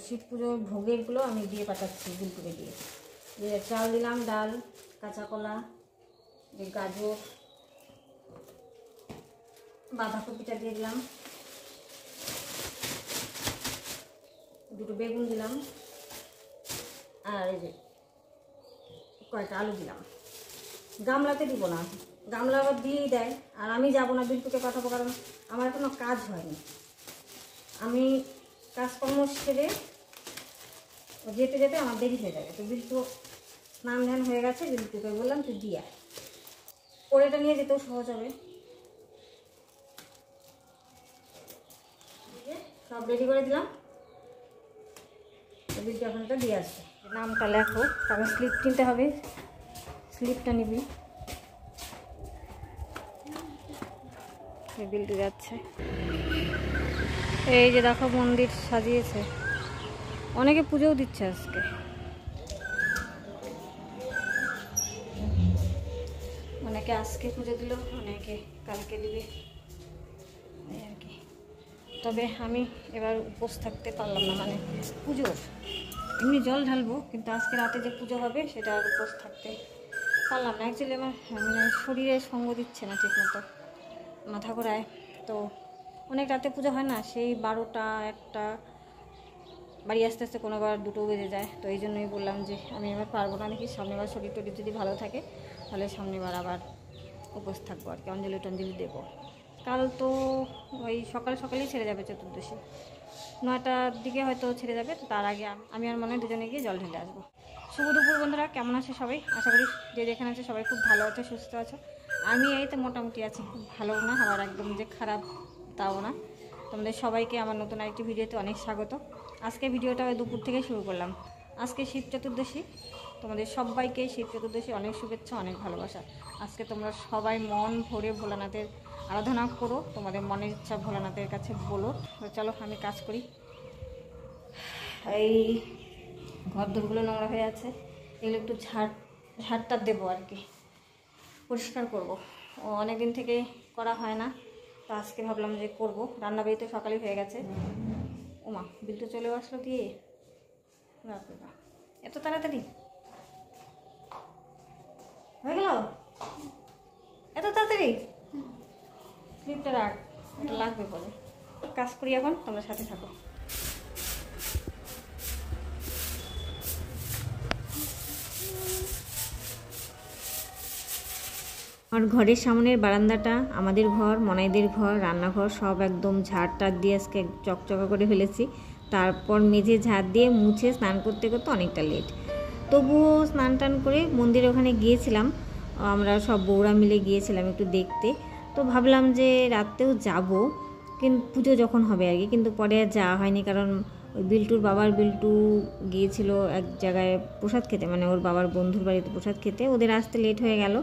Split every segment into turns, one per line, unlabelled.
শিব পুজোর ভোগেরগুলো আমি দিয়ে পাঠাচ্ছি বিলটুকে দিয়ে। যে চাল দিলাম, ডাল, কাঁচা কলা, যে গাজর, বাঁধাকপিটা দিয়ে দিলাম, দুটো বেগুন দিলাম, আর এই যে কয়েকটা আলু দিলাম। গামলাতে দিব না, গামলা আবার দিয়েই দেয়। আর আমি যাবো না, বিলটুকে পাঠাবো, কারণ আমার এখনো কাজ হয়নি। আমি কাজকর্ম সেরে যেতে যেতে আমার দেরি হয়ে যাবে। তো বিলটু স্নান ধ্যান হয়ে গেছে, বিলটুকে বললাম তুই দিয়ে আয়, ওরেটা নিয়ে যেতেও সহজ হবে। সব রেডি করে দিলাম, বিলটু এখন এটা দিয়ে আসবে। নামটা লেখো, তারপর স্লিপ কিনতে হবে, স্লিপটা নিবি। বিলটু যাচ্ছে। এই যে দেখো মন্দির সাজিয়েছে, অনেকে পুজোও দিচ্ছে আজকে। অনেকে আজকে পুজো দিল, অনেকে কালকে দিবে আর কি। তবে আমি এবার উপোস থাকতে পারলাম না, মানে পুজোর এমনি জল ঢালবো, কিন্তু আজকে রাতে যে পুজো হবে সেটা আর উপোস থাকতে পারলাম না। অ্যাকচুয়ালি আমার মানে শরীরে সঙ্গ দিচ্ছে না ঠিক মতো, মাথা ঘোরায়। তো অনেক রাতে পুজো হয় না, সেই 12টা 1টা, বাড়ি আস্তে আস্তে কোনোবার 2টো বেজে যায়। তো এই জন্যই বললাম যে আমি এবার পারবো না, দেখি সামনেবার শরীর টরীর যদি ভালো থাকে তাহলে সামনেবার আবার উপোস থাকবো আর কি, অঞ্জলি টঞ্জলি দেবো। কাল তো ওই সকাল সকালেই ছেড়ে যাবে চতুর্দশী, 9টার দিকে হয়তো ছেড়ে যাবে। তো তার আগে আমি আর মনে হয় দুজনে গিয়ে জল ঢেলে আসবো। শুভ দুপুর বন্ধুরা, কেমন আছে সবাই? আশা করি যে যেখানে আছে সবাই খুব ভালো আছে, সুস্থ আছে। আমি এই তো মোটামুটি আছি, খুব ভালো না, আবার একদম যে খারাপ তাও না। তোমাদের সবাইকে আমার নতুন আরেকটি ভিডিওতে অনেক স্বাগত। আজকে ভিডিওটা ওই দুপুর থেকে শুরু করলাম। আজকে শিব চতুর্দশী, তোমাদের সবাইকে শিব চতুর্দশী অনেক শুভেচ্ছা, অনেক ভালোবাসা। আজকে তোমরা সবাই মন ভরে ভোলানাথের আরাধনা করো, তোমাদের মনের ইচ্ছা ভোলানাথের কাছে বলো। তো চলো আমি কাজ করি। এই ঘর দোরগুলো নোংরা হয়ে আছে, এগুলো একটু ঝাড়টা দেবো আর কি, পরিষ্কার করবো। অনেক দিন থেকে করা হয় না, তো আজকে ভাবলাম যে করব। রান্নাবাড়ি তো সকালেই হয়ে গেছে। ওমা, বিলটু চলেও আসলো দিয়ে, এত তাড়াতাড়ি হয়ে গেল, এত তাড়াতাড়ি? স্লিপটা রাখ, এটা লাগবে পরে। কাজ করি এখন, তোমরা সাথে থাকো। আর ঘরের সামনের বারান্দাটা, আমাদের ঘর, মনাইদের ঘর, রান্নাঘর সব একদম ঝাড় টাড় দিয়ে আজকে চকচকা করে ফেলেছি। তারপর মেঝে ঝাড় দিয়ে মুছে স্নান করতে করতে অনেকটা লেট। তবুও স্নান টান করে মন্দিরে ওখানে গিয়েছিলাম, আমরা সব বউরা মিলে গিয়েছিলাম একটু দেখতে। তো ভাবলাম যে রাতেও যাব, কিন্তু পুজো যখন হবে আর কি, কিন্তু পরে আর যাওয়া হয়নি। কারণ ওই বিল্টু গিয়েছিল এক জায়গায় প্রসাদ খেতে, মানে ওর বাবার বন্ধুর বাড়িতে প্রসাদ খেতে, ওদের আসতে লেট হয়ে গেল।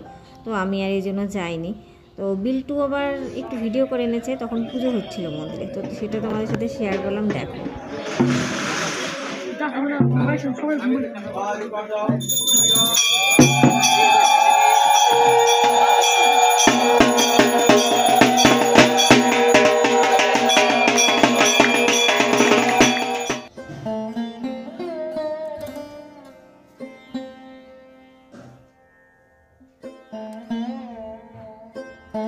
তো আমি আর এই জন্য যাইনি। তো বিল্টু আবার একটু ভিডিও করে এনেছে, তখন পুজো হচ্ছিল মন্দিরে, তো সেটা তোমাদের সাথে শেয়ার করলাম, দেখো।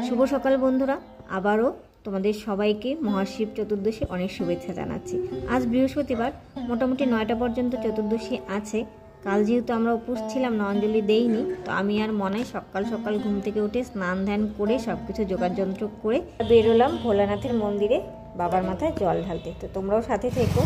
শুভ সকাল বন্ধুরা, আবারও তোমাদের সবাইকে মহাশিব চতুর্দশী অনেক শুভেচ্ছা জানাচ্ছি। আজ বৃহস্পতিবার, মোটামুটি 9টা পর্যন্ত চতুর্দশী আছে। কাল যেহেতু আমরা উপোস ছিলাম না, অঞ্জলি দেইনি, তো আমি আর মনাই সকাল সকাল ঘুম থেকে উঠে স্নান ধ্যান করে সব কিছু যোগাযন্ত্র করে বেরোলাম ভোলানাথের মন্দিরে বাবার মাথায় জল ঢালতে। তো তোমরাও সাথে থেকো।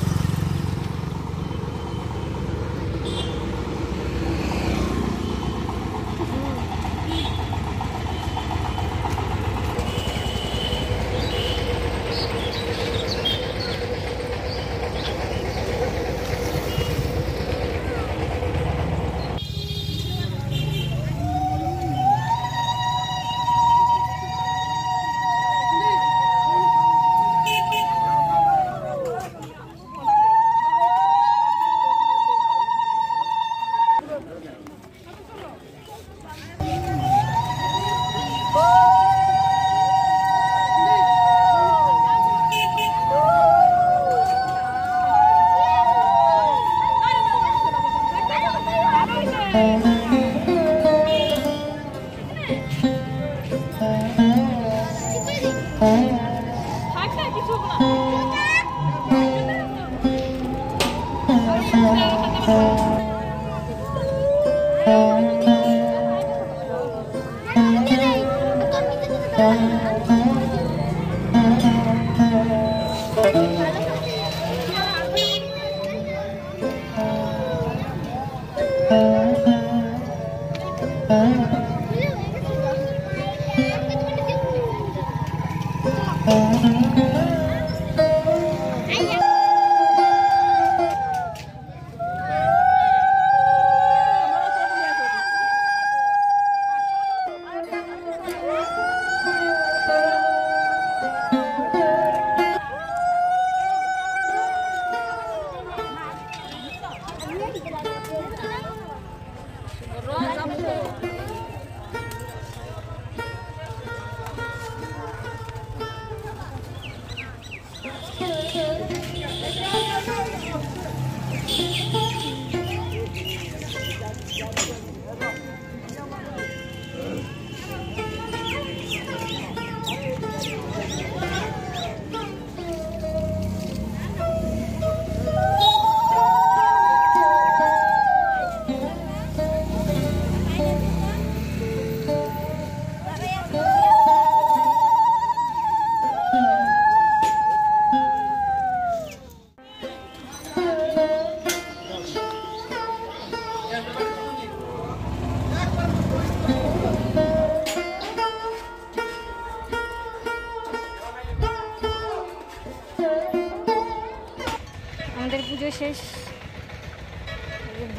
আমাদের পুজো শেষ,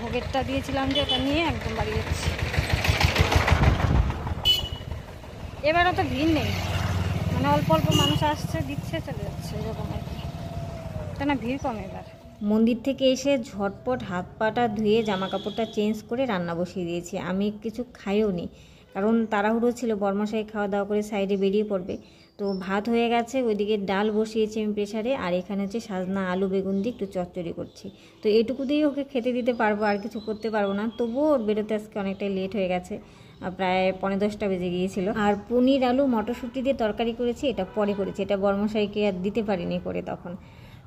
ভোগেরটা দিয়েছিলাম যে ওটা নিয়ে একদম বাড়ি যাচ্ছি। এবার অত ভিড় নেই, মানে অল্প অল্প মানুষ আসছে, দিচ্ছে, চলে যাচ্ছে, এরকম আর কি। তা না ভিড় কম এবার। মন্দির থেকে এসে ঝটপট হাত পাটা ধুয়ে জামা কাপড়টা চেঞ্জ করে রান্না বসিয়ে দিয়েছি। আমি কিছু খাইও নি, কারণ তাড়াহুড়ো ছিল, বর্মশাই খাওয়া দাওয়া করে সাইডে বেরিয়ে পড়বে। তো ভাত হয়ে গেছে, ওইদিকে ডাল বসিয়েছি আমি প্রেসারে, আর এখানে হচ্ছে সাজনা আলু বেগুন দিয়ে একটু চচ্চড়ি করছি। তো এটুকু দিয়েই ওকে খেতে দিতে পারবো, আর কিছু করতে পারবো না। তবুও ওর বেরোতে আজকে অনেকটাই লেট হয়ে গেছে, প্রায় 9:45 বেজে গিয়েছিল। আর পনির আলু মটরশুঁটি দিয়ে তরকারি করেছি, এটা পরে করেছি, এটা বর্মশাইকে আর দিতে পারিনি করে তখন।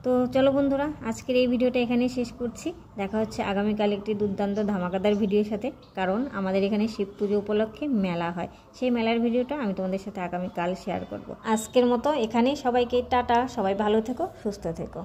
তো চলো বন্ধুরা, আজকের এই ভিডিওটা এখানেই শেষ করছি। দেখা হচ্ছে আগামীকাল একটি দুর্দান্ত ধামাকাদার ভিডিওর সাথে, কারণ আমাদের এখানে শিব পুজো উপলক্ষে মেলা হয়। সেই মেলার ভিডিওটা আমি তোমাদের সাথে আগামীকাল শেয়ার করব। আজকের মতো এখানেই, সবাইকে টাটা, সবাই ভালো থেকো, সুস্থ থেকো।